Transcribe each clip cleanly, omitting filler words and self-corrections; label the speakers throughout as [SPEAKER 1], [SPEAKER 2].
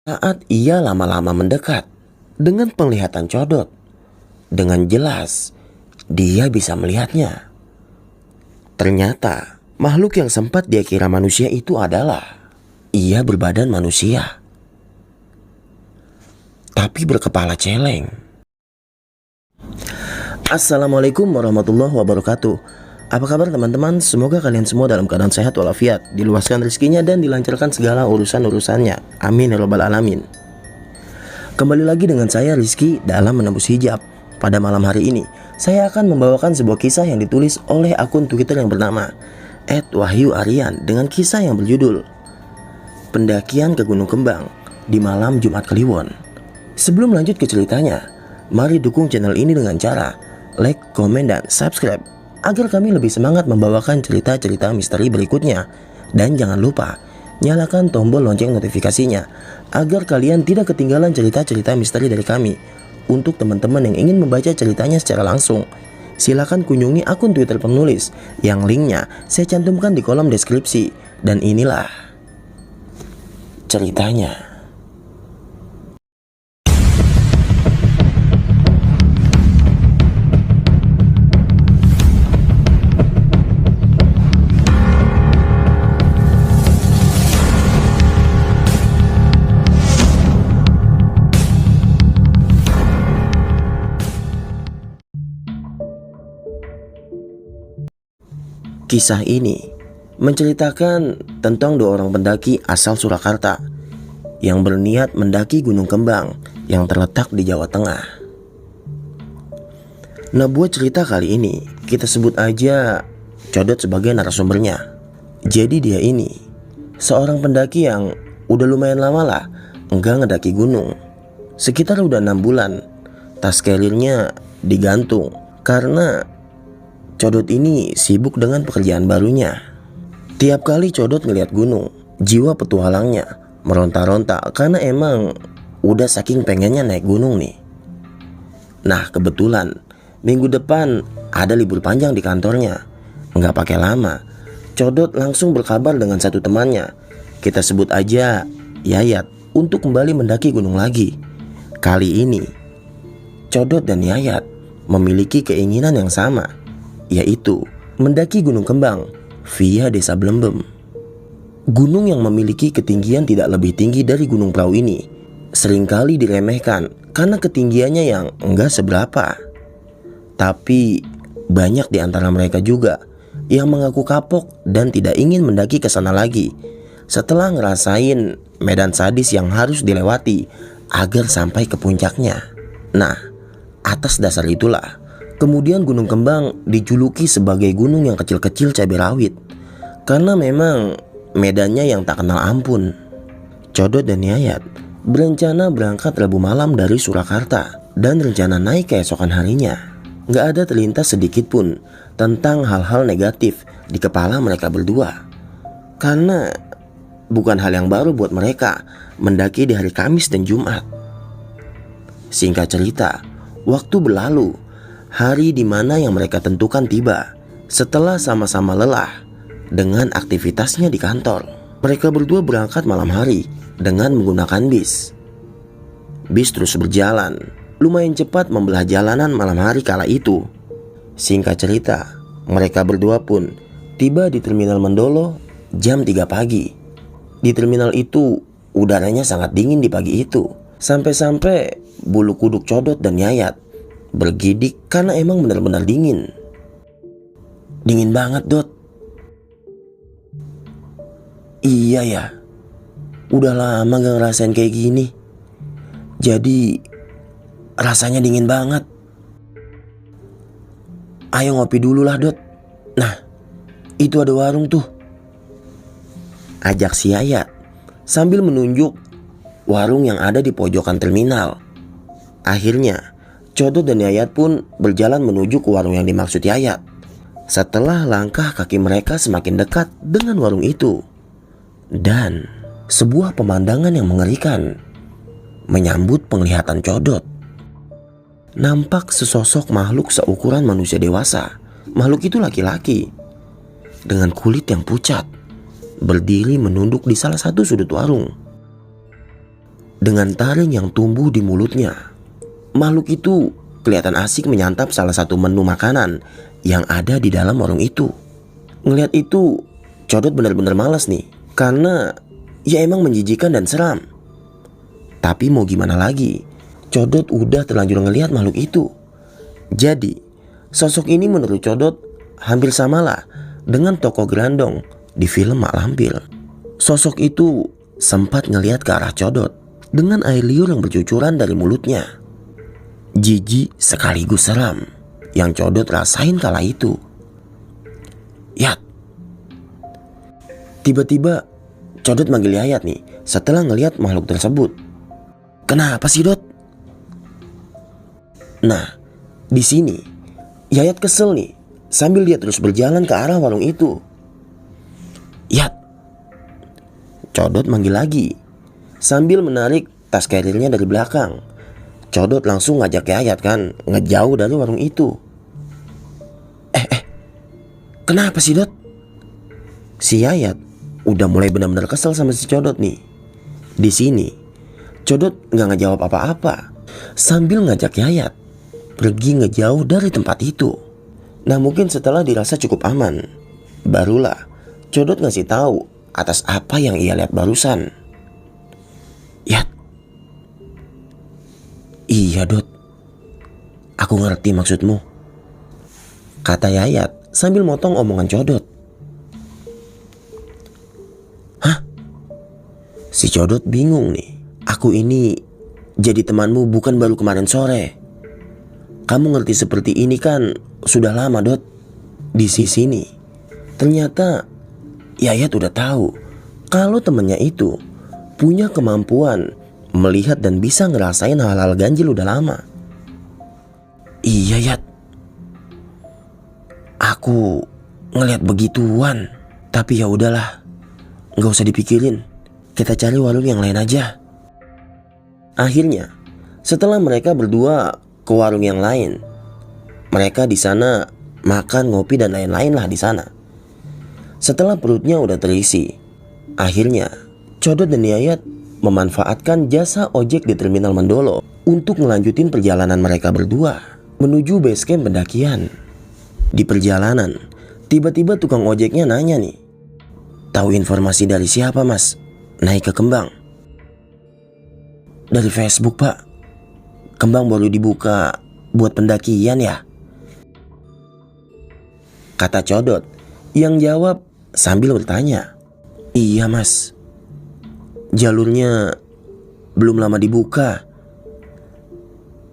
[SPEAKER 1] Saat ia lama-lama mendekat dengan penglihatan Codot, dengan jelas dia bisa melihatnya. Ternyata makhluk yang sempat dia kira manusia itu adalah ia berbadan manusia, tapi berkepala celeng. Assalamualaikum warahmatullahi wabarakatuh. Apa kabar teman-teman? Semoga kalian semua dalam keadaan sehat walafiat, diluaskan rezekinya dan dilancarkan segala urusan-urusannya. Amin ya rabbal alamin. Kembali lagi dengan saya Rizky dalam Menembus Hijab. Pada malam hari ini, saya akan membawakan sebuah kisah yang ditulis oleh akun Twitter yang bernama @wahyuaryan dengan kisah yang berjudul Pendakian ke Gunung Kembang di malam Jumat Kliwon. Sebelum lanjut ke ceritanya, mari dukung channel ini dengan cara like, komen, dan subscribe agar kami lebih semangat membawakan cerita-cerita misteri berikutnya. Dan jangan lupa nyalakan tombol lonceng notifikasinya agar kalian tidak ketinggalan cerita-cerita misteri dari kami. Untuk teman-teman yang ingin membaca ceritanya secara langsung, silakan kunjungi akun Twitter penulis yang linknya saya cantumkan di kolom deskripsi. Dan inilah ceritanya. Kisah ini menceritakan tentang dua orang pendaki asal Surakarta yang berniat mendaki Gunung Kembang yang terletak di Jawa Tengah. Nah, buat cerita kali ini kita sebut aja Codot sebagai narasumbernya. Jadi dia ini seorang pendaki yang udah lumayan lama lah enggak ngedaki gunung. Sekitar udah 6 bulan. Tas carrier-nya digantung karena Codot ini sibuk dengan pekerjaan barunya. Tiap kali Codot ngeliat gunung, jiwa petualangnya meronta-ronta karena emang udah saking pengennya naik gunung nih. Nah, kebetulan minggu depan ada libur panjang di kantornya. Nggak pakai lama, Codot langsung berkabar dengan satu temannya, kita sebut aja Yayat, untuk kembali mendaki gunung lagi. Kali ini Codot dan Yayat memiliki keinginan yang sama, yaitu mendaki Gunung Kembang via Desa Blembem. Gunung yang memiliki ketinggian tidak lebih tinggi dari Gunung Prau ini seringkali diremehkan karena ketinggiannya yang enggak seberapa. Tapi banyak di antara mereka juga yang mengaku kapok dan tidak ingin mendaki ke sana lagi setelah ngerasain medan sadis yang harus dilewati agar sampai ke puncaknya. Nah, atas dasar itulah kemudian Gunung Kembang dijuluki sebagai gunung yang kecil-kecil cabai rawit karena memang medannya yang tak kenal ampun. Codot dan Yayat berencana berangkat Rabu malam dari Surakarta dan rencana naik keesokan harinya. Gak ada terlintas sedikit pun tentang hal-hal negatif di kepala mereka berdua, karena bukan hal yang baru buat mereka mendaki di hari Kamis dan Jumat. Singkat cerita, waktu berlalu. Hari di mana yang mereka tentukan tiba setelah sama-sama lelah dengan aktivitasnya di kantor. Mereka berdua berangkat malam hari dengan menggunakan bis. Bis terus berjalan, lumayan cepat membelah jalanan malam hari kala itu. Singkat cerita, mereka berdua pun tiba di Terminal Mendolo jam 3 pagi. Di terminal itu udaranya sangat dingin di pagi itu. Sampai-sampai bulu kuduk Codot dan Yayat bergidik karena emang benar-benar dingin. Dingin banget, Dot. Iya ya, udah lama gak ngerasain kayak gini. Jadi rasanya dingin banget. Ayo ngopi dulu lah, Dot. Nah, itu ada warung tuh, ajak si Yayat sambil menunjuk warung yang ada di pojokan terminal. Akhirnya Codot dan Yayat pun berjalan menuju ke warung yang dimaksud Yayat. Setelah langkah kaki mereka semakin dekat dengan warung itu, dan sebuah pemandangan yang mengerikan menyambut penglihatan Codot. Nampak sesosok makhluk seukuran manusia dewasa. Makhluk itu laki-laki dengan kulit yang pucat, berdiri menunduk di salah satu sudut warung. dengan taring yang tumbuh di mulutnya. Makhluk itu kelihatan asik menyantap salah satu menu makanan yang ada di dalam warung itu. Ngelihat itu, Codot benar-benar malas nih, karena ya emang menjijikan dan seram. Tapi mau gimana lagi, Codot udah terlanjur ngelihat makhluk itu. Jadi, sosok ini menurut Codot hampir samalah dengan tokoh Grandong di film Mak Lampir. Sosok itu sempat ngelihat ke arah Codot dengan air liur yang bercucuran dari mulutnya. Jijik sekaligus seram yang Codot rasain kala itu. Yat. Tiba-tiba Codot manggil Yayat nih setelah ngelihat makhluk tersebut. Kenapa sih, Dot? Nah, di sini Yayat kesel nih sambil dia terus berjalan ke arah warung itu. Yat. Codot manggil lagi sambil menarik tas karirnya dari belakang. Codot langsung ngajak Yayat kan ngejauh dari warung itu. Kenapa sih, Dot? Si Yayat udah mulai benar-benar kesel sama si Codot nih. Di sini Codot nggak ngejawab apa-apa sambil ngajak Yayat pergi ngejauh dari tempat itu. Nah, mungkin setelah dirasa cukup aman, barulah Codot ngasih tahu atas apa yang ia lihat barusan. Yat. Iya, Dot. Aku ngerti maksudmu, kata Yayat sambil motong omongan Codot. Hah? Si Codot bingung nih. Aku ini jadi temanmu bukan baru kemarin sore. Kamu ngerti seperti ini kan sudah lama, Dot. Di sini ternyata Yayat udah tahu kalau temannya itu punya kemampuan melihat dan bisa ngerasain hal-hal ganjil udah lama. Iya, Yat. Aku ngelihat begituan. Tapi ya udahlah, nggak usah dipikirin. Kita cari warung yang lain aja. Akhirnya, setelah mereka berdua ke warung yang lain, mereka di sana makan, ngopi dan lain-lain lah di sana. Setelah perutnya udah terisi, akhirnya Codot dan Yayat memanfaatkan jasa ojek di Terminal Mendolo untuk melanjutin perjalanan mereka berdua menuju base camp pendakian. Di perjalanan, tiba-tiba tukang ojeknya nanya nih, tahu informasi dari siapa, Mas? Naik ke Kembang. Dari Facebook, Pak. Kembang baru dibuka buat pendakian ya? Kata Codot yang jawab sambil bertanya. Iya, Mas. Jalurnya belum lama dibuka.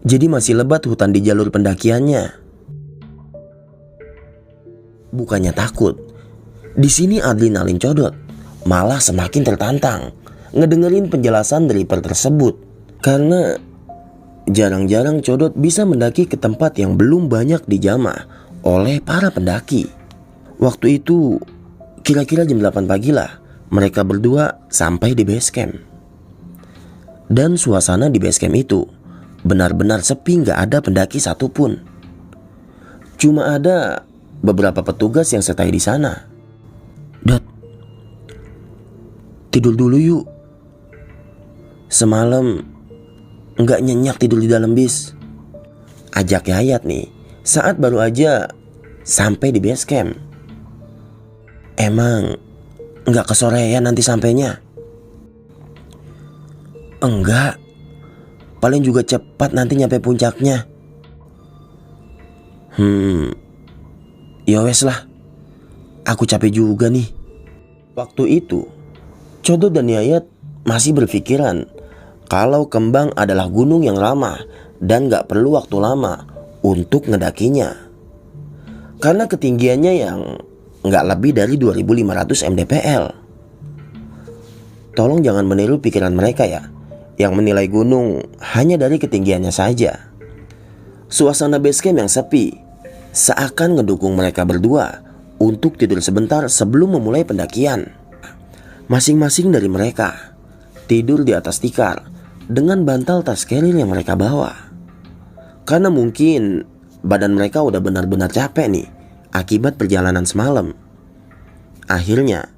[SPEAKER 1] Jadi masih lebat hutan di jalur pendakiannya. Bukannya takut, di sini adrenalin Codot malah semakin tertantang ngedengerin penjelasan dari driver tersebut. Karena jarang-jarang Codot bisa mendaki ke tempat yang belum banyak dijamah oleh para pendaki. Waktu itu kira-kira jam 8 pagi lah mereka berdua sampai di base camp. Dan suasana di base camp itu benar-benar sepi, gak ada pendaki satupun. Cuma ada beberapa petugas yang stay di sana. Dot, tidur dulu yuk. Semalam nggak nyenyak tidur di dalam bis. Ajak Yayat nih saat baru aja sampai di base camp. Emang nggak kesorean nanti sampainya? Enggak, paling juga cepat nanti nyampe puncaknya. Ya wes lah, aku capek juga nih. Waktu itu Codot dan Yayat masih berpikiran kalau Kembang adalah gunung yang ramah dan gak perlu waktu lama untuk ngedakinya. Karena ketinggiannya yang gak lebih dari 2500 mdpl. Tolong jangan meniru pikiran mereka ya, yang menilai gunung hanya dari ketinggiannya saja. Suasana base camp yang sepi seakan ngedukung mereka berdua untuk tidur sebentar sebelum memulai pendakian. Masing-masing dari mereka tidur di atas tikar dengan bantal tas carrier yang mereka bawa. Karena mungkin badan mereka udah benar-benar capek nih akibat perjalanan semalam. Akhirnya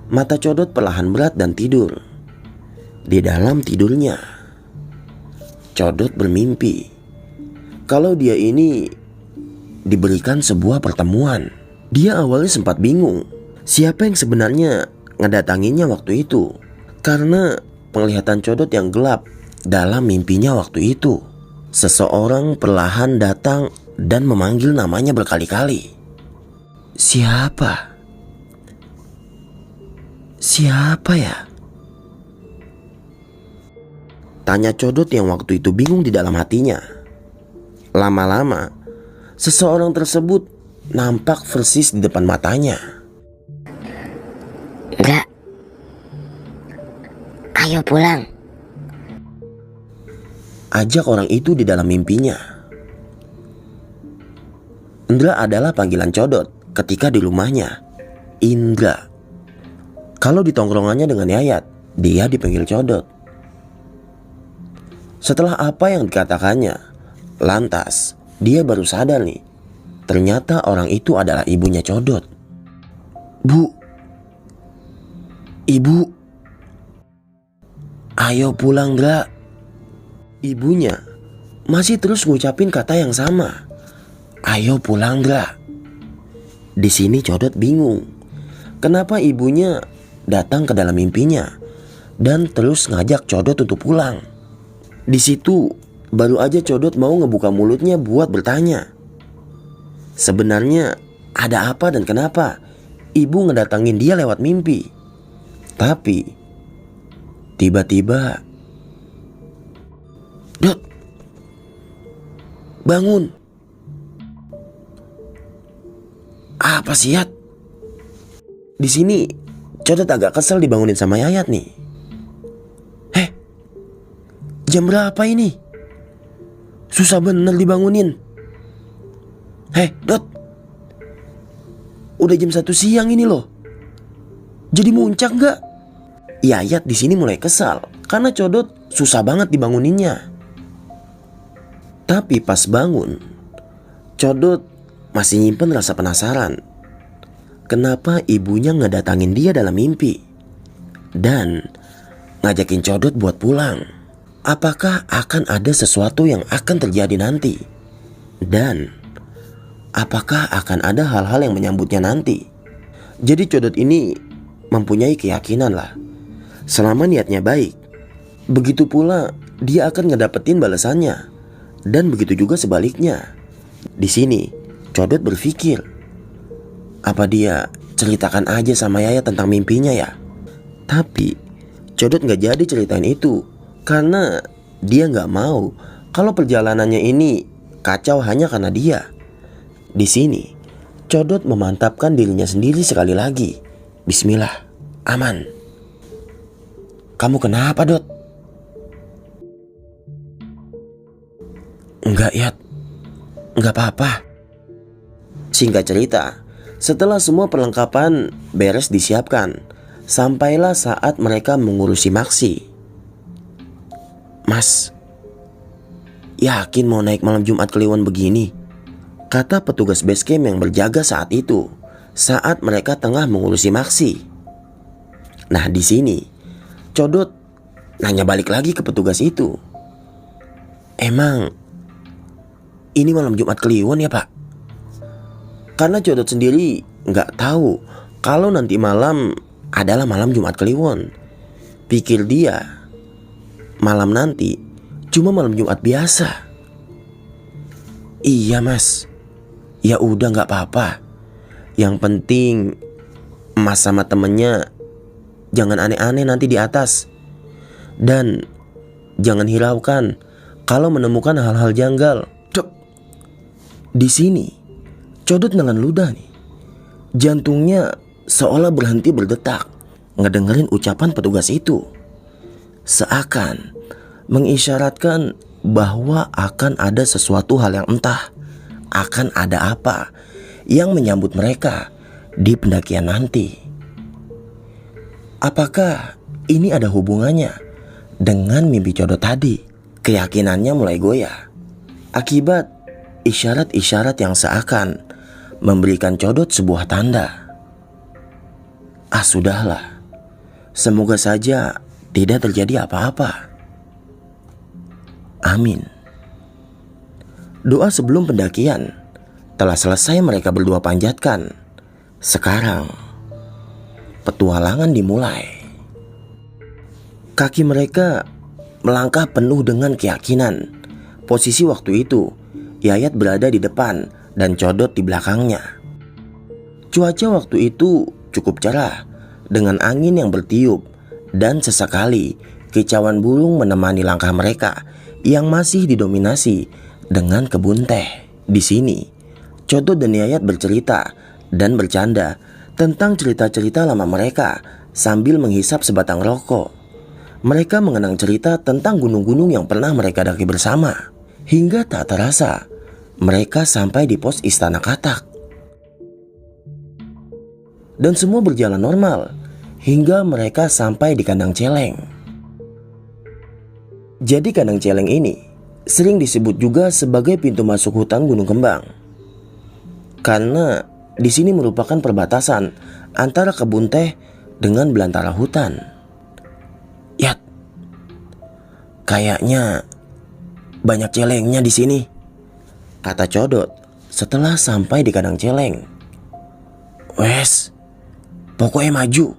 [SPEAKER 1] mata Codot perlahan berat dan tidur. Di dalam tidurnya, Codot bermimpi kalau dia ini diberikan sebuah pertemuan. Dia awalnya sempat bingung siapa yang sebenarnya ngedatanginya waktu itu, karena penglihatan Codot yang gelap dalam mimpinya waktu itu. Seseorang perlahan datang dan memanggil namanya berkali-kali. Siapa? Siapa ya? Tanya Codot yang waktu itu bingung di dalam hatinya. Lama-lama, seseorang tersebut nampak persis di depan matanya.
[SPEAKER 2] Indra, ayo pulang.
[SPEAKER 1] Ajak orang itu di dalam mimpinya. Indra adalah panggilan Codot ketika di rumahnya. Indra. Kalau di tongkrongannya dengan Yayat, dia dipanggil Codot. Setelah apa yang dikatakannya, lantas dia baru sadar nih, ternyata orang itu adalah ibunya Codot. Bu, ibu, ayo pulang, Dra. Ibunya masih terus ngucapin kata yang sama. Ayo pulang, Dra. Di sini Codot bingung, kenapa ibunya datang ke dalam mimpinya dan terus ngajak Codot untuk pulang. Di situ baru aja Codot mau ngebuka mulutnya buat bertanya, sebenarnya ada apa dan kenapa ibu ngedatangin dia lewat mimpi. Tapi tiba-tiba, Dot, bangun. Apa sih, Yat? Di sini Codot agak kesel dibangunin sama Yayat nih. Jam berapa ini? Susah bener dibangunin. Dot, udah jam 1 siang ini loh. Jadi muncak gak? Yayat di sini mulai kesal karena Codot susah banget dibanguninnya. Tapi pas bangun, Codot masih nyimpen rasa penasaran. Kenapa ibunya ngedatangin dia dalam mimpi dan ngajakin Codot buat pulang? Apakah akan ada sesuatu yang akan terjadi nanti? Dan apakah akan ada hal-hal yang menyambutnya nanti? Jadi Codot ini mempunyai keyakinan lah, selama niatnya baik, begitu pula dia akan ngedapetin balasannya. Dan begitu juga sebaliknya. Di sini Codot berpikir, apa dia ceritakan aja sama Yaya tentang mimpinya ya? Tapi Codot gak jadi ceritain itu, karena dia gak mau kalau perjalanannya ini kacau hanya karena dia. Di sini Codot memantapkan dirinya sendiri sekali lagi. Bismillah, aman. Kamu kenapa, Dot? Enggak, Yat, enggak apa-apa. Singkat cerita, setelah semua perlengkapan beres disiapkan, sampailah saat mereka mengurusi Maksi. Mas, yakin mau naik malam Jumat Kliwon begini? Kata petugas base camp yang berjaga saat itu, saat mereka tengah mengurusi Maksi. Nah, di sini Codot nanya balik lagi ke petugas itu. Emang ini malam Jumat Kliwon ya, Pak? Karena Codot sendiri nggak tahu kalau nanti malam adalah malam Jumat Kliwon. Pikir dia, malam nanti cuma malam Jumat biasa. Iya, Mas. Ya udah, nggak apa-apa. Yang penting Mas sama temennya jangan aneh-aneh nanti di atas. Dan jangan hiraukan kalau menemukan hal-hal janggal. Di sini Codot nelan ludah nih. Jantungnya seolah berhenti berdetak ngedengerin ucapan petugas itu. Seakan mengisyaratkan bahwa akan ada sesuatu hal yang entah akan ada apa yang menyambut mereka di pendakian nanti. Apakah ini ada hubungannya dengan mimpi Codot tadi? Keyakinannya mulai goyah akibat isyarat-isyarat yang seakan memberikan Codot sebuah tanda. Sudahlah. Semoga saja tidak terjadi apa-apa. Amin. Doa sebelum pendakian telah selesai mereka berdua panjatkan. Sekarang petualangan dimulai. Kaki mereka melangkah penuh dengan keyakinan. Posisi waktu itu, Yayat berada di depan dan Codot di belakangnya. Cuaca waktu itu cukup cerah dengan angin yang bertiup dan sesekali kicauan burung menemani langkah mereka yang masih didominasi dengan kebun teh. Di sini, Codot dan Yayat bercerita dan bercanda tentang cerita-cerita lama mereka sambil menghisap sebatang rokok. Mereka mengenang cerita tentang gunung-gunung yang pernah mereka daki bersama. Hingga tak terasa, mereka sampai di pos Istana Katak. Dan semua berjalan normal hingga mereka sampai di kandang celeng. Jadi kandang celeng ini sering disebut juga sebagai pintu masuk hutan Gunung Kembang. Karena di sini merupakan perbatasan antara kebun teh dengan belantara hutan. Yat, kayaknya banyak celengnya di sini, kata Codot setelah sampai di kandang celeng. Wes, pokoknya maju,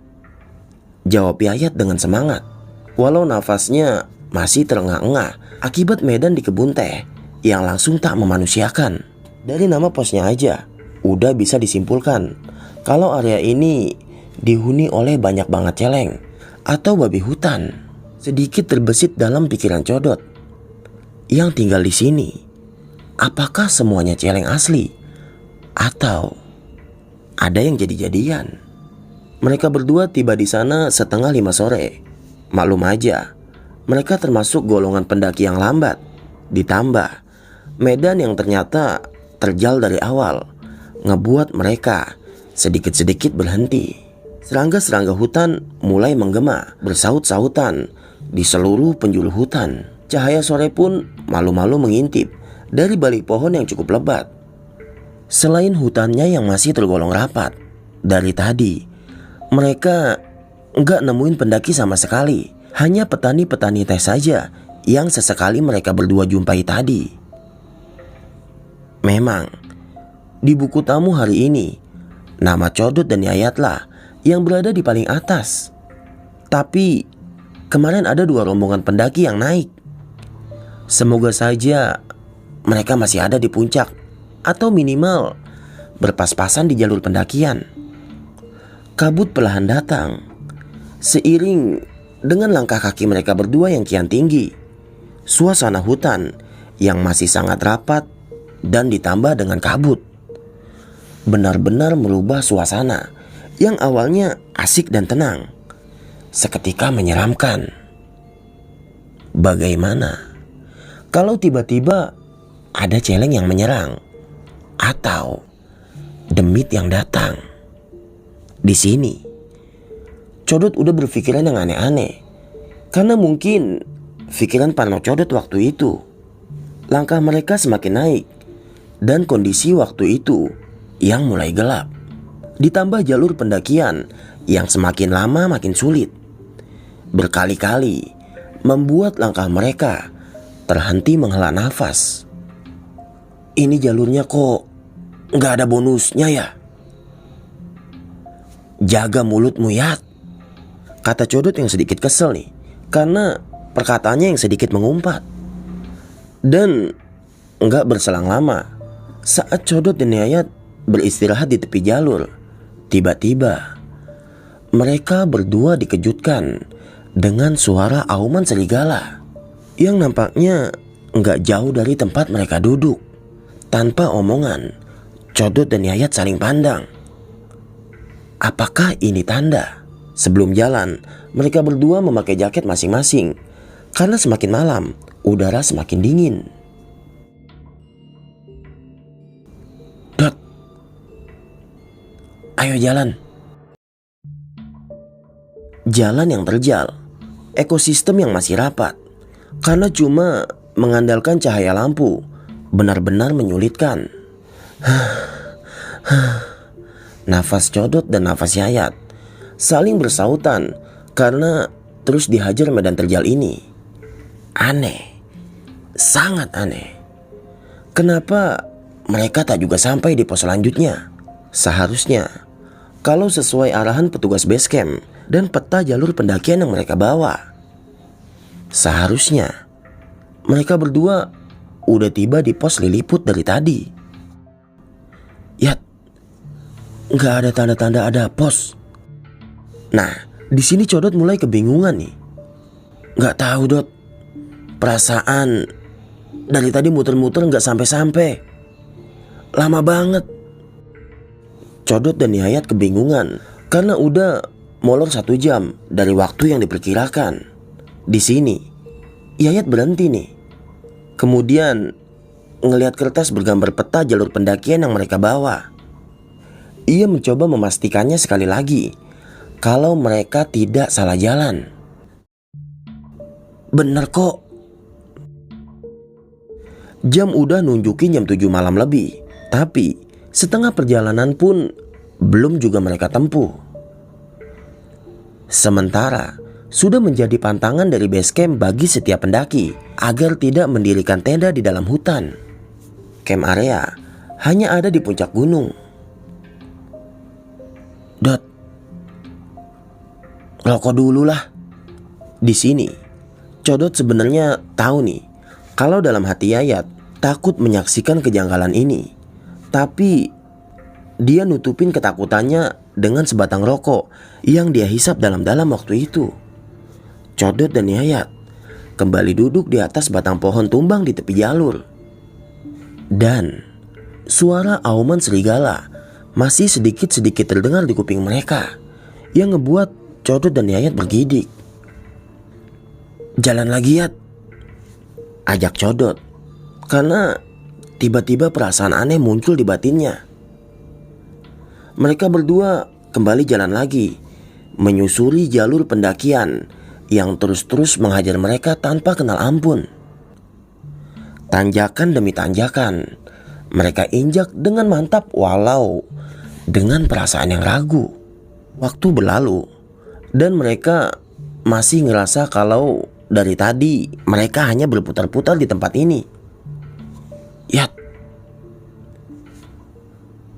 [SPEAKER 1] jawab Yayat dengan semangat. Walau nafasnya masih terengah-engah akibat medan di kebun teh yang langsung tak memanusiakan. Dari nama posnya aja udah bisa disimpulkan kalau area ini dihuni oleh banyak banget celeng atau babi hutan. Sedikit terbesit dalam pikiran Codot yang tinggal di sini. Apakah semuanya celeng asli atau ada yang jadi-jadian? Mereka berdua tiba di sana setengah 5 sore. Maklum aja, mereka termasuk golongan pendaki yang lambat. Ditambah medan yang ternyata terjal dari awal ngebuat mereka sedikit-sedikit berhenti. Serangga-serangga hutan mulai menggema bersaut-sautan di seluruh penjuru hutan. Cahaya sore pun malu-malu mengintip dari balik pohon yang cukup lebat. Selain hutannya yang masih tergolong rapat, dari tadi mereka nggak nemuin pendaki sama sekali. Hanya petani-petani teh saja yang sesekali mereka berdua jumpai tadi. Memang di buku tamu hari ini nama Codot dan Yayatlah yang berada di paling atas. Tapi kemarin ada 2 rombongan pendaki yang naik. Semoga saja mereka masih ada di puncak atau minimal berpas-pasan di jalur pendakian. Kabut perlahan datang seiring dengan langkah kaki mereka berdua yang kian tinggi. Suasana hutan yang masih sangat rapat dan ditambah dengan kabut benar-benar merubah suasana yang awalnya asik dan tenang seketika menyeramkan. Bagaimana kalau tiba-tiba ada celeng yang menyerang atau demit yang datang? Di sini Codot udah berpikiran yang aneh-aneh karena mungkin pikiran parno Codot waktu itu. Langkah mereka semakin naik dan kondisi waktu itu yang mulai gelap. Ditambah jalur pendakian yang semakin lama makin sulit. Berkali-kali membuat langkah mereka terhenti menghela nafas. Ini jalurnya kok nggak ada bonusnya ya? Jaga mulutmu, Yat, kata Codot yang sedikit kesel nih karena perkataannya yang sedikit mengumpat. Dan nggak berselang lama, saat Codot dan Yayat beristirahat di tepi jalur, tiba-tiba mereka berdua dikejutkan dengan suara auman serigala yang nampaknya nggak jauh dari tempat mereka duduk. Tanpa omongan, Codot dan Yayat saling pandang. Apakah ini tanda? Sebelum jalan, mereka berdua memakai jaket masing-masing karena semakin malam, udara semakin dingin. Dot, ayo jalan. Jalan yang terjal, ekosistem yang masih rapat, karena cuma mengandalkan cahaya lampu benar-benar menyulitkan. Nafas Codot dan nafas Yayat saling bersautan karena terus dihajar medan terjal ini. Aneh, sangat aneh. Kenapa mereka tak juga sampai di pos selanjutnya? Seharusnya, kalau sesuai arahan petugas base camp dan peta jalur pendakian yang mereka bawa, seharusnya mereka berdua udah tiba di pos Lilliput dari tadi. Ya, nggak ada tanda-tanda ada pos. Nah, di sini Codot mulai kebingungan nih. Nggak tahu Dot, perasaan dari tadi muter-muter nggak sampai-sampai. Lama banget. Codot dan Yayat kebingungan karena udah molor 1 jam dari waktu yang diperkirakan. Di sini, Yayat berhenti nih. Kemudian ngelihat kertas bergambar peta jalur pendakian yang mereka bawa. Ia mencoba memastikannya sekali lagi kalau mereka tidak salah jalan. Bener kok. Jam udah nunjukin jam 7 malam lebih, tapi setengah perjalanan pun belum juga mereka tempuh. Sementara sudah menjadi pantangan dari base camp bagi setiap pendaki agar tidak mendirikan tenda di dalam hutan. Camp area hanya ada di puncak gunung. Dot, rokok dulu lah. Di sini, Codot sebenarnya tahu nih kalau dalam hati Yayat takut menyaksikan kejanggalan ini. Tapi dia nutupin ketakutannya dengan sebatang rokok yang dia hisap dalam-dalam waktu itu. Codot dan Yayat kembali duduk di atas batang pohon tumbang di tepi jalur. Dan suara auman serigala masih sedikit-sedikit terdengar di kuping mereka, yang ngebuat Codot dan Yayat bergidik. Jalan lagi Yat, ajak Codot, karena tiba-tiba perasaan aneh muncul di batinnya. Mereka berdua kembali jalan lagi, menyusuri jalur pendakian yang terus-terus menghajar mereka tanpa kenal ampun. Tanjakan demi tanjakan mereka injak dengan mantap, walau dengan perasaan yang ragu. Waktu berlalu dan mereka masih ngerasa kalau dari tadi mereka hanya berputar-putar di tempat ini.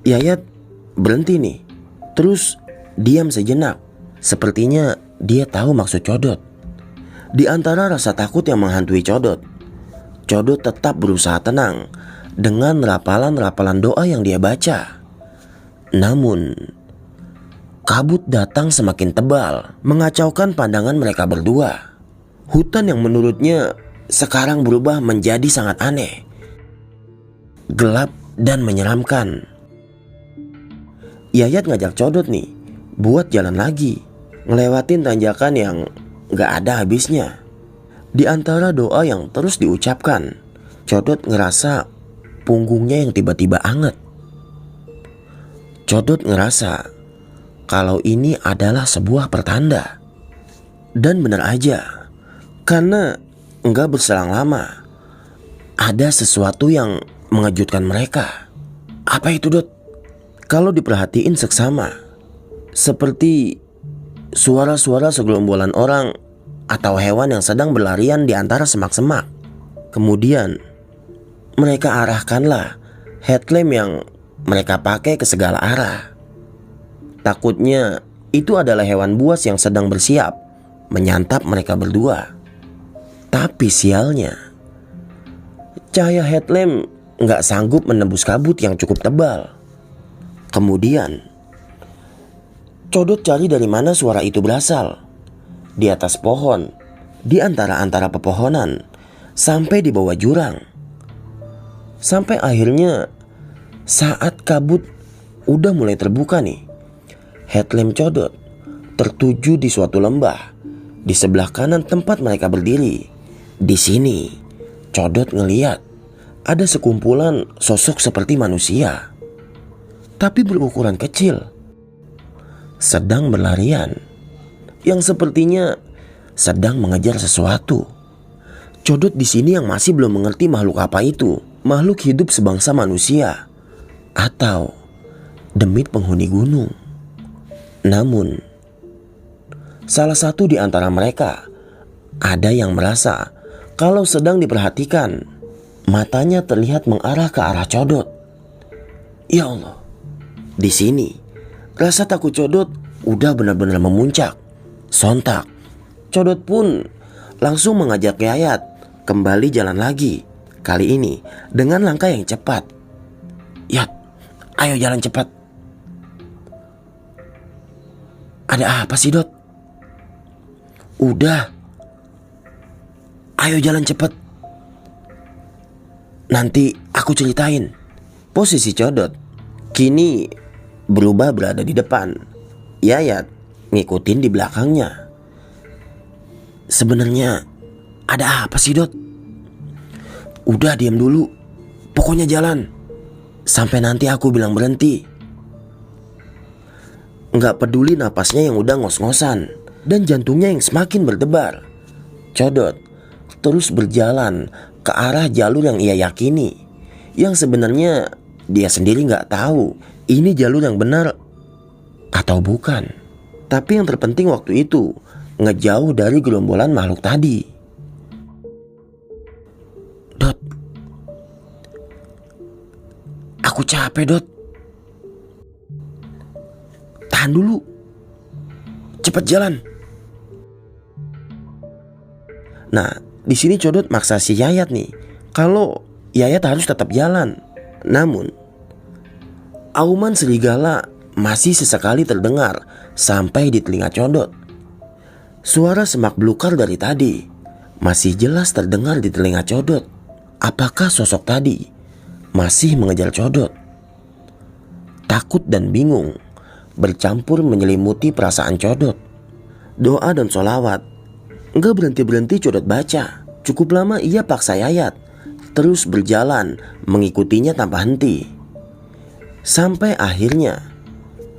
[SPEAKER 1] Yayat berhenti nih, terus diam sejenak. Sepertinya dia tahu maksud Codot. Di antara rasa takut yang menghantui Codot, Codot tetap berusaha tenang dengan rapalan-rapalan doa yang dia baca. Namun kabut datang semakin tebal, mengacaukan pandangan mereka berdua. Hutan yang menurutnya sekarang berubah menjadi sangat aneh, gelap dan menyeramkan. Yayat ngajak Codot nih buat jalan lagi, ngelewatin tanjakan yang gak ada habisnya. Di antara doa yang terus diucapkan, Codot ngerasa punggungnya yang tiba-tiba anget. Codot ngerasa kalau ini adalah sebuah pertanda. Dan benar aja, karena gak berselang lama ada sesuatu yang mengejutkan mereka. Apa itu Dot? Kalau diperhatiin seksama, seperti suara-suara segerombolan orang atau hewan yang sedang berlarian di antara semak-semak. Kemudian mereka arahkanlah headlamp yang mereka pakai ke segala arah. Takutnya itu adalah hewan buas yang sedang bersiap menyantap mereka berdua. Tapi sialnya, cahaya headlamp gak sanggup menembus kabut yang cukup tebal. Kemudian Codot cari dari mana suara itu berasal. Di atas pohon, di antara-antara pepohonan, sampai di bawah jurang. Sampai akhirnya saat kabut udah mulai terbuka nih, headlamp Codot tertuju di suatu lembah di sebelah kanan tempat mereka berdiri. Di sini Codot ngeliat ada sekumpulan sosok seperti manusia, tapi berukuran kecil, sedang berlarian, yang sepertinya sedang mengejar sesuatu. Codot di sini yang masih belum mengerti makhluk apa itu, makhluk hidup sebangsa manusia atau demit penghuni gunung. Namun Salah satu di antara mereka ada yang merasa kalau sedang diperhatikan. Matanya terlihat mengarah ke arah Codot. Ya Allah, di sini rasa takut Codot udah benar-benar memuncak. Sontak Codot pun langsung mengajak Yayat kembali jalan lagi. Kali ini dengan langkah yang cepat. Yat, ayo jalan cepat. Ada apa sih, Dot? Udah, ayo jalan cepat. Nanti aku ceritain. Posisi Codot kini berubah berada di depan. Yayat ngikutin di belakangnya. Sebenarnya ada apa sih, Dot? Udah diam dulu. Pokoknya jalan sampai nanti aku bilang berhenti. Nggak peduli napasnya yang udah ngos-ngosan dan jantungnya yang semakin berdebar, Codot terus berjalan ke arah jalur yang ia yakini, yang sebenarnya dia sendiri nggak tahu ini jalur yang benar atau bukan. Tapi yang terpenting waktu itu ngejauh dari gerombolan makhluk tadi. Dot, aku capek, Dot. Tahan dulu, cepat jalan. Nah, di sini Codot maksa si Yayat nih kalau Yayat harus tetap jalan. Namun auman serigala masih sesekali terdengar sampai di telinga Codot. Suara semak belukar dari tadi masih jelas terdengar di telinga Codot. Apakah sosok tadi masih mengejar Codot? Takut dan bingung bercampur menyelimuti perasaan Codot. Doa dan sholawat nggak berhenti-berhenti Codot baca. Cukup lama ia paksa Yayat terus berjalan mengikutinya tanpa henti. Sampai akhirnya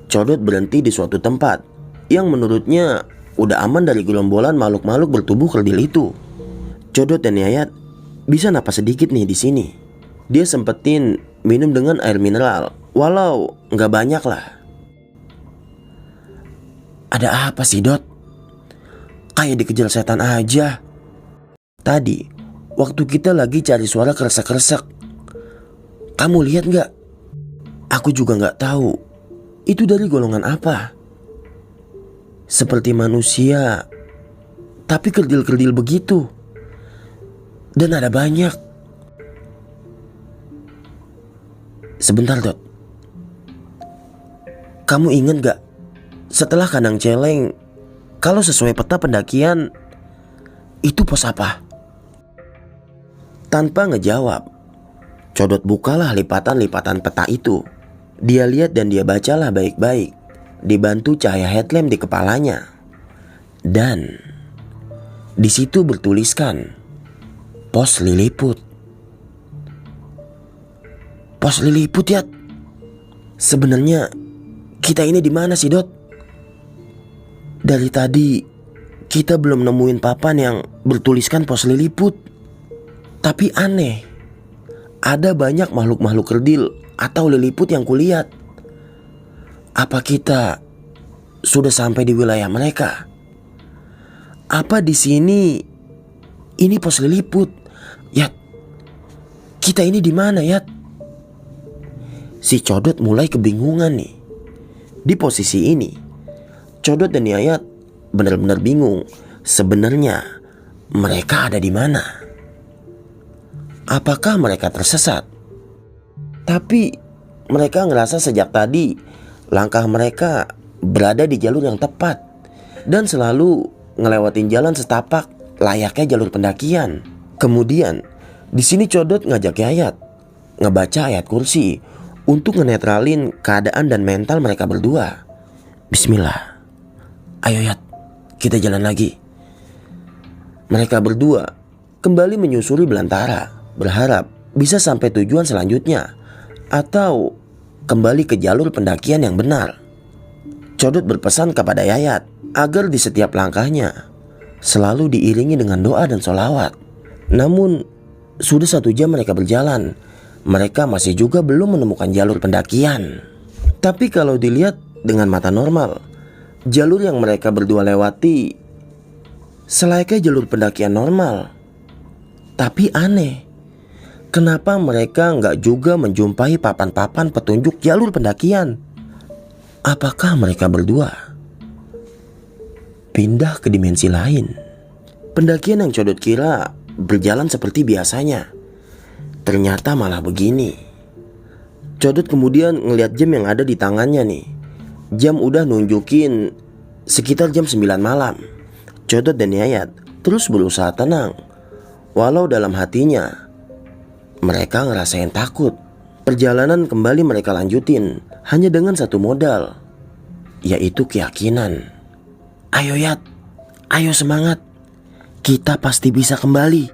[SPEAKER 1] Codot berhenti di suatu tempat yang menurutnya udah aman dari gerombolan makhluk-makhluk bertubuh kerdil itu. Codot dan Yayat bisa napas sedikit nih di sini. Dia sempetin minum dengan air mineral, walau nggak banyak lah. Ada apa sih, Dot? Kayak dikejar setan aja. Tadi waktu kita lagi cari suara kresek-kresek, kamu lihat gak? Aku juga gak tahu itu dari golongan apa. Seperti manusia, tapi kerdil-kerdil begitu. Dan ada banyak. Sebentar, Dot. Kamu ingat gak? Setelah kandang celeng, kalau sesuai peta pendakian, itu pos apa? Tanpa ngejawab, Codot bukalah lipatan-lipatan peta itu. Dia lihat dan dia bacalah baik-baik, dibantu cahaya headlamp di kepalanya. Dan di situ bertuliskan Pos Liliput. Pos Liliput, ya? Sebenarnya kita ini di mana sih, Dot? Dari tadi kita belum nemuin papan yang bertuliskan Pos Liliput. Tapi aneh, ada banyak makhluk-makhluk kerdil atau liliput yang kulihat. Apa kita sudah sampai di wilayah mereka? Apa di sini ini Pos Liliput? Yat, kita ini di mana, Yat? Si Codot mulai kebingungan nih. Di posisi ini Codot dan Yayat benar-benar bingung. Sebenarnya mereka ada di mana? Apakah mereka tersesat? Tapi mereka ngerasa sejak tadi langkah mereka berada di jalur yang tepat dan selalu ngelewatin jalan setapak layaknya jalur pendakian. Kemudian di sini Codot ngajak Yayat ngebaca ayat kursi untuk ngenetralin keadaan dan mental mereka berdua. Bismillah. Ayo, Yat, kita jalan lagi. Mereka berdua kembali menyusuri belantara, berharap bisa sampai tujuan selanjutnya atau kembali ke jalur pendakian yang benar. Codot berpesan kepada Yayat agar di setiap langkahnya selalu diiringi dengan doa dan sholawat. Namun sudah 1 jam mereka berjalan, mereka masih juga belum menemukan jalur pendakian. Tapi kalau dilihat dengan mata normal, Jalur yang mereka berdua lewati selayaknya jalur pendakian normal. Tapi aneh, kenapa mereka nggak juga menjumpai papan-papan petunjuk jalur pendakian? Apakah mereka berdua pindah ke dimensi lain? Pendakian yang Codot kira berjalan seperti biasanya, ternyata malah begini. Codot kemudian ngeliat jam yang ada di tangannya nih. Jam udah nunjukin sekitar jam 9 malam. Codot dan Yayat terus berusaha tenang, walau dalam hatinya mereka ngerasain takut. Perjalanan kembali mereka lanjutin hanya dengan satu modal, yaitu keyakinan. Ayo Yat, ayo semangat, kita pasti bisa kembali.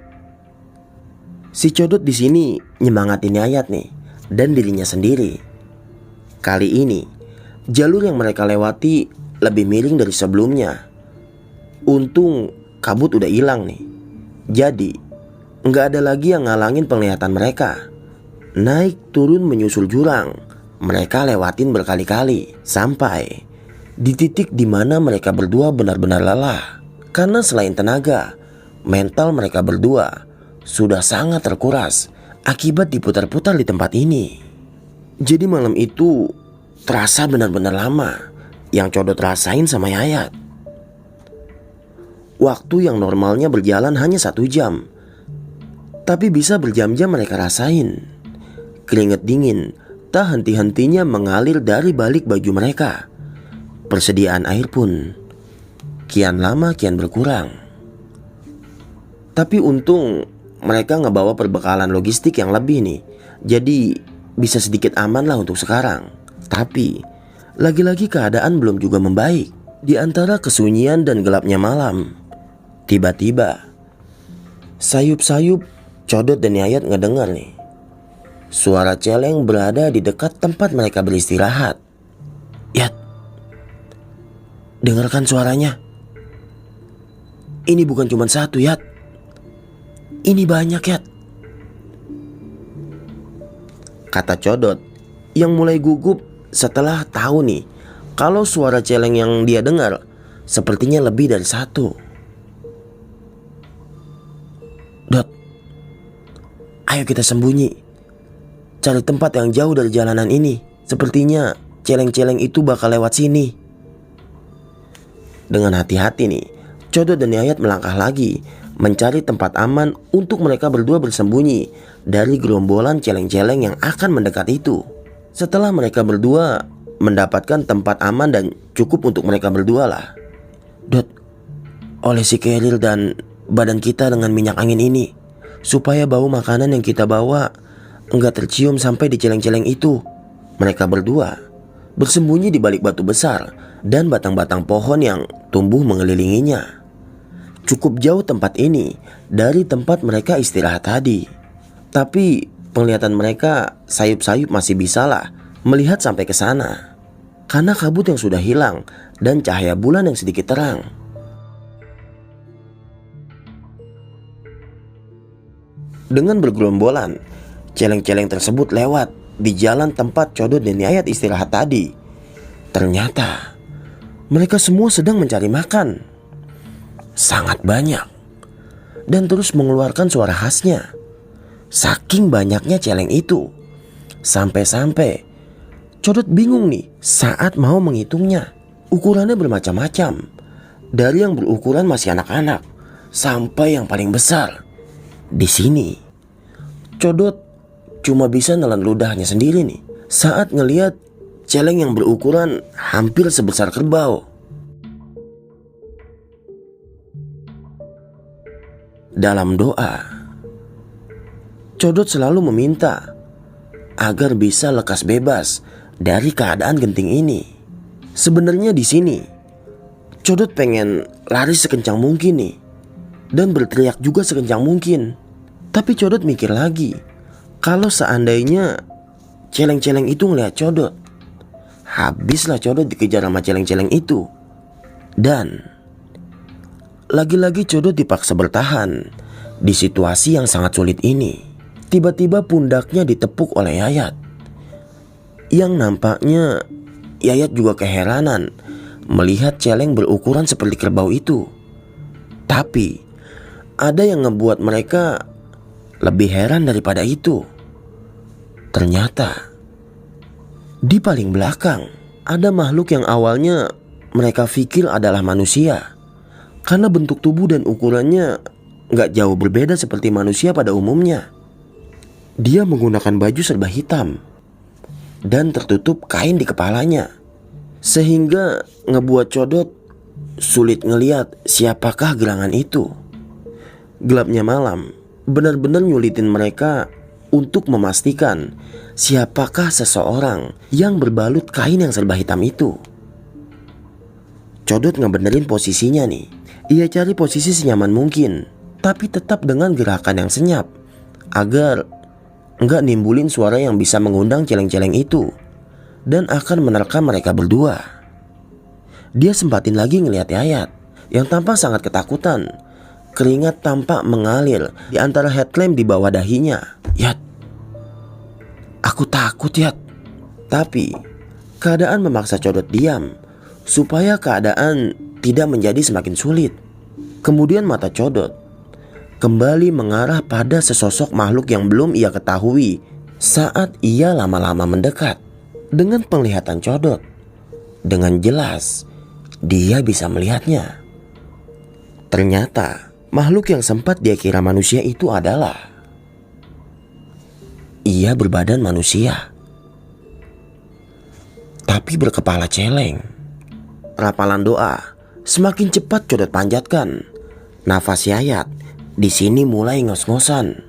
[SPEAKER 1] Si Codot di sini nyemangatin Yayat nih dan dirinya sendiri. Kali ini jalur yang mereka lewati lebih miring dari sebelumnya. Untung kabut udah hilang nih, jadi nggak ada lagi yang ngalangin penglihatan mereka. Naik turun menyusul jurang, mereka lewatin berkali-kali sampai di titik dimana mereka berdua benar-benar lelah. Karena selain tenaga, mental mereka berdua sudah sangat terkuras akibat diputar-putar di tempat ini. Jadi malam itu terasa benar-benar lama yang Codot rasain sama Yayat. Waktu yang normalnya berjalan hanya 1 jam, tapi bisa berjam-jam mereka rasain. Keringat dingin tak henti-hentinya mengalir dari balik baju mereka. Persediaan air pun kian lama kian berkurang. Tapi untung mereka ngebawa perbekalan logistik yang lebih nih, jadi bisa sedikit aman lah untuk sekarang. Tapi lagi-lagi keadaan belum juga membaik. Di antara kesunyian dan gelapnya malam, tiba-tiba sayup-sayup Codot dan Yayat ngedengar nih suara celeng berada di dekat tempat mereka beristirahat. Yat, dengarkan suaranya. Ini bukan cuma satu, Yat. Ini banyak, Yat, kata Codot yang mulai gugup setelah tahu nih kalau suara celeng yang dia dengar sepertinya lebih dari satu. Dot, ayo kita sembunyi, cari tempat yang jauh dari jalanan ini. Sepertinya celeng-celeng itu bakal lewat sini. Dengan hati-hati nih, Codot dan Yayat melangkah lagi mencari tempat aman untuk mereka berdua bersembunyi dari gerombolan celeng-celeng yang akan mendekat itu. Setelah mereka berdua mendapatkan tempat aman dan cukup untuk mereka berdua lah. Dot, olesi keril dan badan kita dengan minyak angin ini, supaya bau makanan yang kita bawa enggak tercium sampai di celeng-celeng itu. Mereka berdua bersembunyi di balik batu besar dan batang-batang pohon yang tumbuh mengelilinginya. Cukup jauh tempat ini dari tempat mereka istirahat tadi, tapi penglihatan mereka sayup-sayup masih bisalah melihat sampai ke sana karena kabut yang sudah hilang dan cahaya bulan yang sedikit terang. Dengan bergerombolan, celeng-celeng tersebut lewat di jalan tempat Codot dan Yayat istirahat tadi. Ternyata mereka semua sedang mencari makan. Sangat banyak, dan terus mengeluarkan suara khasnya. Saking banyaknya celeng itu, sampai-sampai Codot bingung nih saat mau menghitungnya. Ukurannya bermacam-macam, dari yang berukuran masih anak-anak sampai yang paling besar. Di sini Codot cuma bisa nelan ludahnya sendiri nih saat ngelihat celeng yang berukuran hampir sebesar kerbau. Dalam doa, Codot selalu meminta agar bisa lekas bebas dari keadaan genting ini. Sebenarnya di sini Codot pengen lari sekencang mungkin nih dan berteriak juga sekencang mungkin. Tapi Codot mikir lagi, kalau seandainya celeng-celeng itu ngeliat Codot, habislah Codot dikejar sama celeng-celeng itu. Dan lagi-lagi Codot dipaksa bertahan di situasi yang sangat sulit ini. Tiba-tiba pundaknya ditepuk oleh Yayat, yang nampaknya Yayat juga keheranan melihat celeng berukuran seperti kerbau itu. Tapi ada yang ngebuat mereka lebih heran daripada itu. Ternyata di paling belakang ada makhluk yang awalnya mereka pikir adalah manusia, karena bentuk tubuh dan ukurannya gak jauh berbeda seperti manusia pada umumnya. Dia menggunakan baju serba hitam dan tertutup kain di kepalanya, sehingga ngebuat Codot sulit ngeliat siapakah gerangan itu. Gelapnya malam benar-benar nyulitin mereka untuk memastikan siapakah seseorang yang berbalut kain yang serba hitam itu. Codot ngebenerin posisinya nih. Ia cari posisi senyaman mungkin, tapi tetap dengan gerakan yang senyap agar nggak nimbulin suara yang bisa mengundang celeng-celeng itu dan akan menerkam mereka berdua. Dia sempatin lagi ngelihat Yayat yang tampak sangat ketakutan. Keringat tampak mengalir di antara headlamp di bawah dahinya. "Yat, aku takut, Yat." Tapi keadaan memaksa Codot diam supaya keadaan tidak menjadi semakin sulit. Kemudian mata Codot kembali mengarah pada sesosok makhluk yang belum ia ketahui saat ia lama-lama mendekat. Dengan penglihatan Codot, dengan jelas dia bisa melihatnya. Ternyata makhluk yang sempat dia kira manusia itu adalah ia berbadan manusia, tapi berkepala celeng. Rapalan doa semakin cepat Codot panjatkan. Nafas Yayat di sini mulai ngos-ngosan.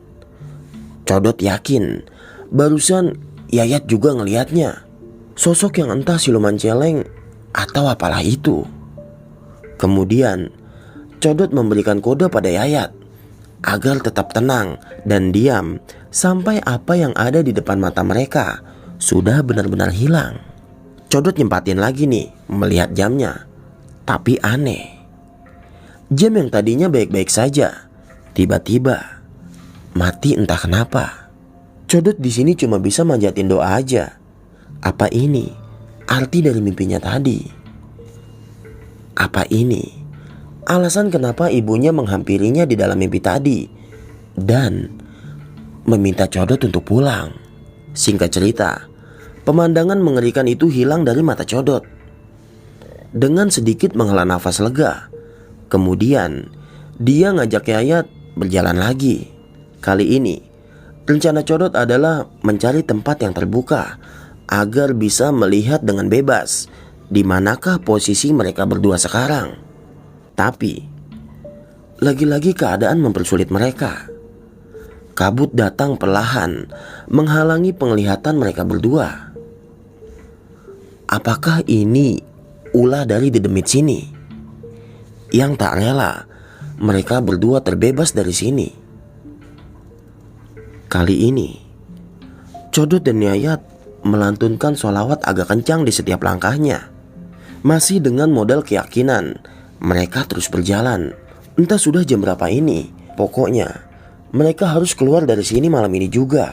[SPEAKER 1] Codot yakin barusan Yayat juga ngelihatnya. Sosok yang entah siluman celeng atau apalah itu. Kemudian Codot memberikan kode pada Yayat agar tetap tenang dan diam sampai apa yang ada di depan mata mereka sudah benar-benar hilang. Codot nyempatin lagi nih melihat jamnya. Tapi aneh, jam yang tadinya baik-baik saja tiba-tiba mati entah kenapa. Codot di sini cuma bisa manjatin doa aja. Apa ini arti dari mimpinya tadi? Apa ini alasan kenapa ibunya menghampirinya di dalam mimpi tadi dan meminta Codot untuk pulang? Singkat cerita, pemandangan mengerikan itu hilang dari mata Codot. Dengan sedikit menghela nafas lega, kemudian dia ngajak Yayat berjalan lagi. Kali ini rencana Codot adalah mencari tempat yang terbuka agar bisa melihat dengan bebas di manakah posisi mereka berdua sekarang. Tapi lagi-lagi keadaan mempersulit mereka. Kabut datang perlahan menghalangi penglihatan mereka berdua. Apakah ini ulah dari dedemit sini yang tak rela mereka berdua terbebas dari sini? Kali ini Codot dan Yayat melantunkan sholawat agak kencang di setiap langkahnya. Masih dengan modal keyakinan mereka terus berjalan. Entah sudah jam berapa ini, pokoknya mereka harus keluar dari sini malam ini juga.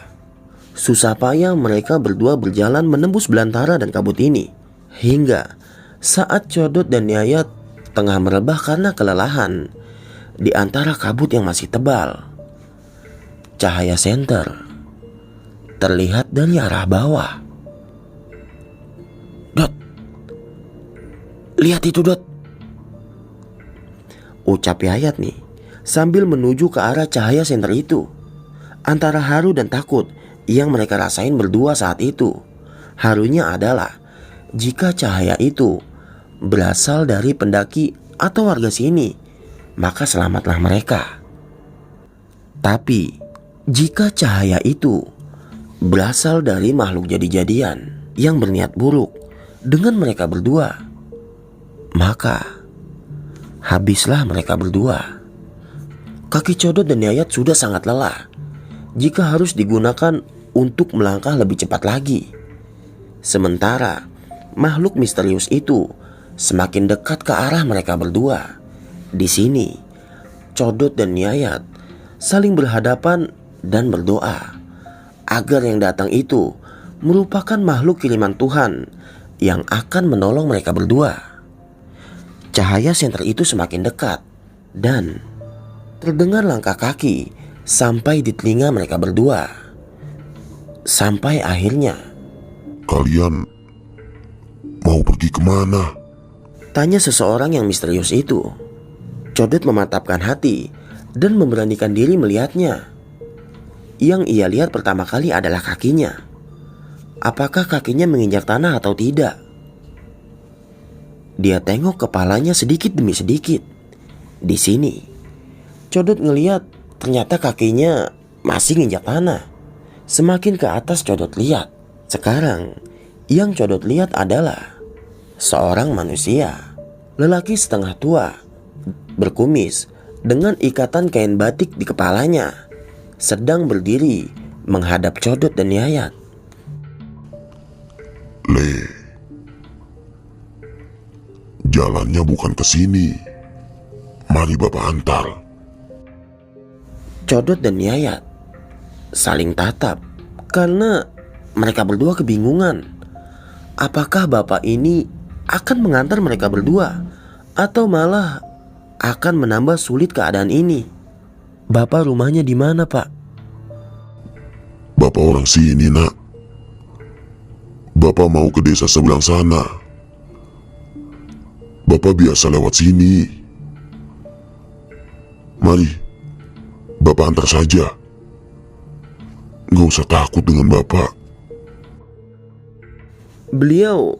[SPEAKER 1] Susah payah mereka berdua berjalan menembus belantara dan kabut ini, hingga saat Codot dan Yayat tengah merebah karena kelelahan di antara kabut yang masih tebal, cahaya senter terlihat dari arah bawah. "Dot, lihat itu, Dot," ucap Yayat nih sambil menuju ke arah cahaya senter itu. Antara haru dan takut yang mereka rasain berdua saat itu, harunya adalah jika cahaya itu berasal dari pendaki atau warga sini, maka selamatlah mereka. Tapi jika cahaya itu berasal dari makhluk jadi-jadian yang berniat buruk dengan mereka berdua, maka habislah mereka berdua. Kaki Codot dan Yayat sudah sangat lelah jika harus digunakan untuk melangkah lebih cepat lagi. Sementara makhluk misterius itu semakin dekat ke arah mereka berdua. Di sini, Codot dan Yayat saling berhadapan dan berdoa agar yang datang itu merupakan makhluk kiriman Tuhan yang akan menolong mereka berdua. Cahaya senter itu semakin dekat dan terdengar langkah kaki sampai di telinga mereka berdua. Sampai akhirnya,
[SPEAKER 2] "Kalian mau pergi kemana?"
[SPEAKER 1] tanya seseorang yang misterius itu. Codot mematapkan hati dan memberanikan diri melihatnya. Yang ia lihat pertama kali adalah kakinya. Apakah kakinya menginjak tanah atau tidak? Dia tengok kepalanya sedikit demi sedikit. Di sini, Codot ngeliat ternyata kakinya masih nginjak tanah. Semakin ke atas Codot lihat. Sekarang, yang Codot lihat adalah seorang manusia. Lelaki setengah tua, berkumis, dengan ikatan kain batik di kepalanya, sedang berdiri menghadap Codot dan Yayat.
[SPEAKER 2] "Le, jalannya bukan ke sini. Mari Bapak antar."
[SPEAKER 1] Codot dan Yayat saling tatap karena mereka berdua kebingungan. Apakah bapak ini akan mengantar mereka berdua atau malah akan menambah sulit keadaan ini? Bapak rumahnya di mana, Pak?
[SPEAKER 2] "Bapak orang sini, Nak. Bapak mau ke desa sebelah sana. Bapak biasa lewat sini. Mari, Bapak antar saja. Gak usah takut dengan Bapak."
[SPEAKER 1] Beliau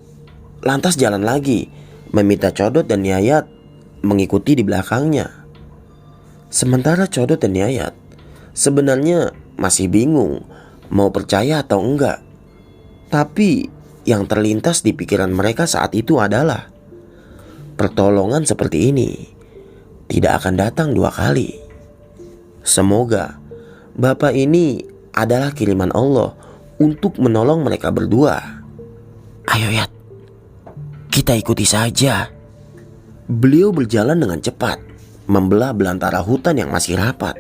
[SPEAKER 1] lantas jalan lagi, meminta Codot dan Yayat mengikuti di belakangnya. Sementara Codot dan Yayat sebenarnya masih bingung mau percaya atau enggak. Tapi yang terlintas di pikiran mereka saat itu adalah pertolongan seperti ini tidak akan datang dua kali. Semoga bapak ini adalah kiriman Allah untuk menolong mereka berdua. Ayo Yat, kita ikuti saja. Beliau berjalan dengan cepat, membelah belantara hutan yang masih rapat.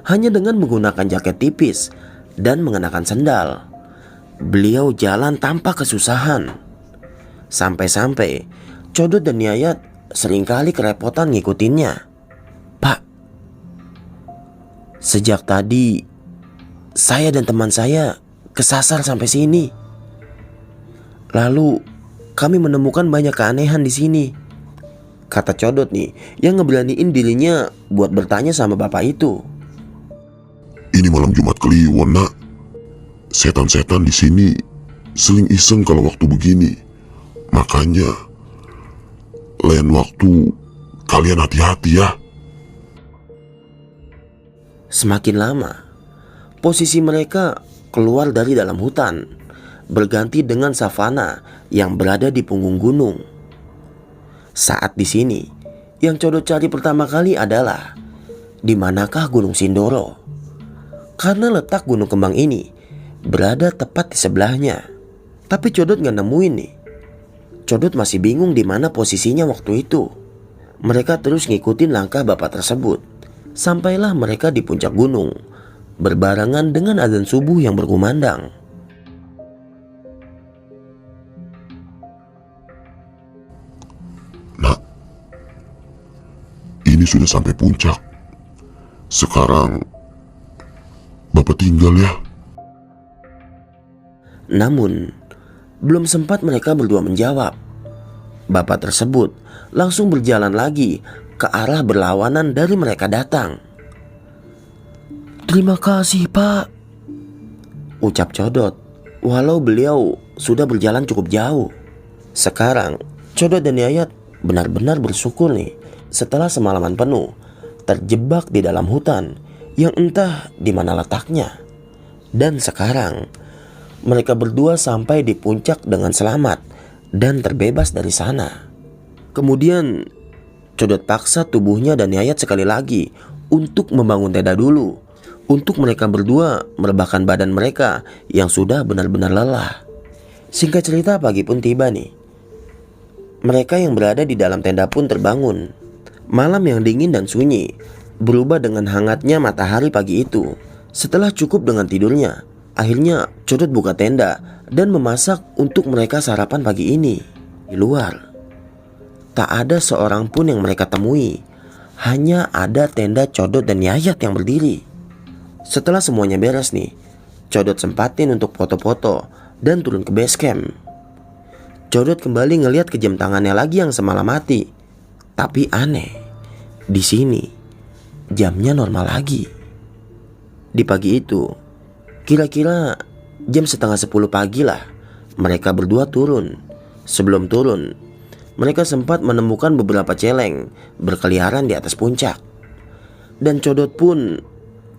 [SPEAKER 1] Hanya dengan menggunakan jaket tipis dan mengenakan sendal, beliau jalan tanpa kesusahan. Sampai-sampai Codot dan Yayat seringkali kerepotan ngikutinnya. "Pak, sejak tadi saya dan teman saya kesasar sampai sini. Lalu kami menemukan banyak keanehan di sini," kata Codot nih, yang ngeberaniin dirinya buat bertanya sama bapak itu.
[SPEAKER 2] "Ini malam Jumat Kliwon, Nak. Setan-setan di sini sering iseng kalau waktu begini. Makanya lain waktu kalian hati-hati ya."
[SPEAKER 1] Semakin lama, posisi mereka keluar dari dalam hutan, berganti dengan savana yang berada di punggung gunung. Saat di sini, yang Codot cari pertama kali adalah di manakah Gunung Sindoro. Karena letak Gunung Kembang ini berada tepat di sebelahnya. Tapi Codot gak nemuin nih. Codot masih bingung di mana posisinya waktu itu. Mereka terus ngikutin langkah bapak tersebut. Sampailah mereka di puncak gunung, berbarengan dengan adzan subuh yang berkumandang.
[SPEAKER 2] "Nak, ini sudah sampai puncak. Sekarang Bapak tinggal ya."
[SPEAKER 1] Namun, belum sempat mereka berdua menjawab, bapak tersebut langsung berjalan lagi ke arah berlawanan dari mereka datang. "Terima kasih, Pak," ucap Codot, walau beliau sudah berjalan cukup jauh. Sekarang, Codot dan Yayat benar-benar bersyukur nih setelah semalaman penuh terjebak di dalam hutan yang entah di mana letaknya. Dan sekarang mereka berdua sampai di puncak dengan selamat dan terbebas dari sana. Kemudian Codot paksa tubuhnya dan Yayat sekali lagi untuk membangun tenda dulu, untuk mereka berdua merebahkan badan mereka yang sudah benar-benar lelah. Singkat cerita, pagi pun tiba nih. Mereka yang berada di dalam tenda pun terbangun. Malam yang dingin dan sunyi berubah dengan hangatnya matahari pagi itu. Setelah cukup dengan tidurnya, akhirnya Codot buka tenda dan memasak untuk mereka sarapan pagi ini. Di luar, tak ada seorang pun yang mereka temui. Hanya ada tenda Codot dan Yayat yang berdiri. Setelah semuanya beres nih, Codot sempatin untuk foto-foto dan turun ke base camp. Codot kembali ngeliat ke jam tangannya lagi yang semalam mati. Tapi aneh, di sini jamnya normal lagi. Di pagi itu, kira-kira jam setengah 10 pagi lah, mereka berdua turun. Sebelum turun, mereka sempat menemukan beberapa celeng berkeliaran di atas puncak. Dan Codot pun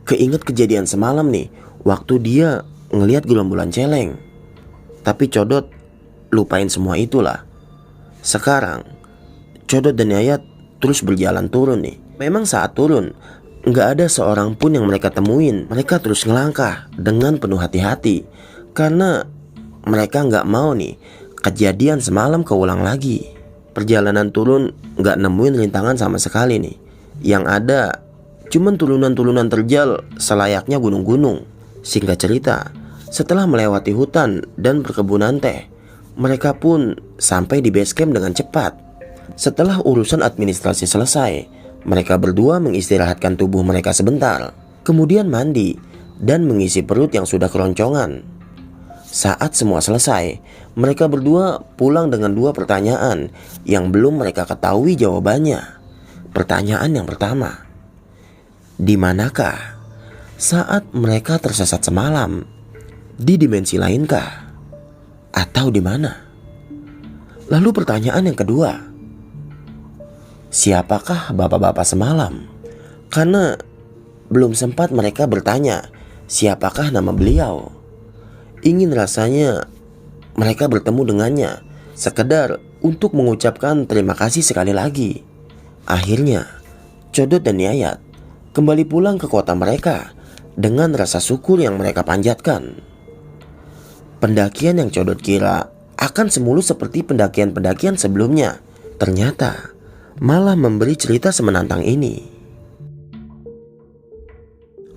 [SPEAKER 1] keinget kejadian semalam nih, waktu dia ngelihat gerombolan celeng. Tapi Codot lupain semua itulah. Sekarang Codot dan Yayat terus berjalan turun nih. Memang saat turun nggak ada seorang pun yang mereka temuin. Mereka terus ngelangkah dengan penuh hati-hati, karena mereka nggak mau nih kejadian semalam keulang lagi. Perjalanan turun nggak nemuin rintangan sama sekali nih. Yang ada cuman turunan-turunan terjal selayaknya gunung-gunung. Singkat cerita, setelah melewati hutan dan perkebunan teh, mereka pun sampai di base camp dengan cepat. Setelah urusan administrasi selesai, mereka berdua mengistirahatkan tubuh mereka sebentar, kemudian mandi dan mengisi perut yang sudah keroncongan. Saat semua selesai, mereka berdua pulang dengan 2 pertanyaan yang belum mereka ketahui jawabannya. Pertanyaan yang pertama, di manakah saat mereka tersesat semalam? Di dimensi lainkah? Atau di mana? Lalu pertanyaan yang kedua, siapakah bapak-bapak semalam? Karena belum sempat mereka bertanya siapakah nama beliau. Ingin rasanya mereka bertemu dengannya, sekedar untuk mengucapkan terima kasih sekali lagi. Akhirnya Codot dan Yayat kembali pulang ke kota mereka dengan rasa syukur yang mereka panjatkan. Pendakian yang Codot kira akan semulus seperti pendakian-pendakian sebelumnya, ternyata malah memberi cerita semenantang ini.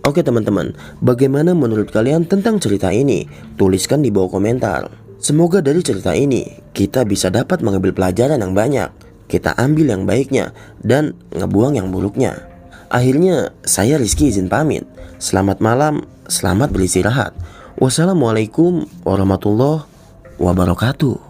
[SPEAKER 1] Oke teman-teman, bagaimana menurut kalian tentang cerita ini? Tuliskan di bawah komentar. Semoga dari cerita ini kita bisa dapat mengambil pelajaran yang banyak. Kita ambil yang baiknya dan ngebuang yang buruknya. Akhirnya saya Rizky izin pamit. Selamat malam, selamat beristirahat. Wassalamualaikum warahmatullahi wabarakatuh.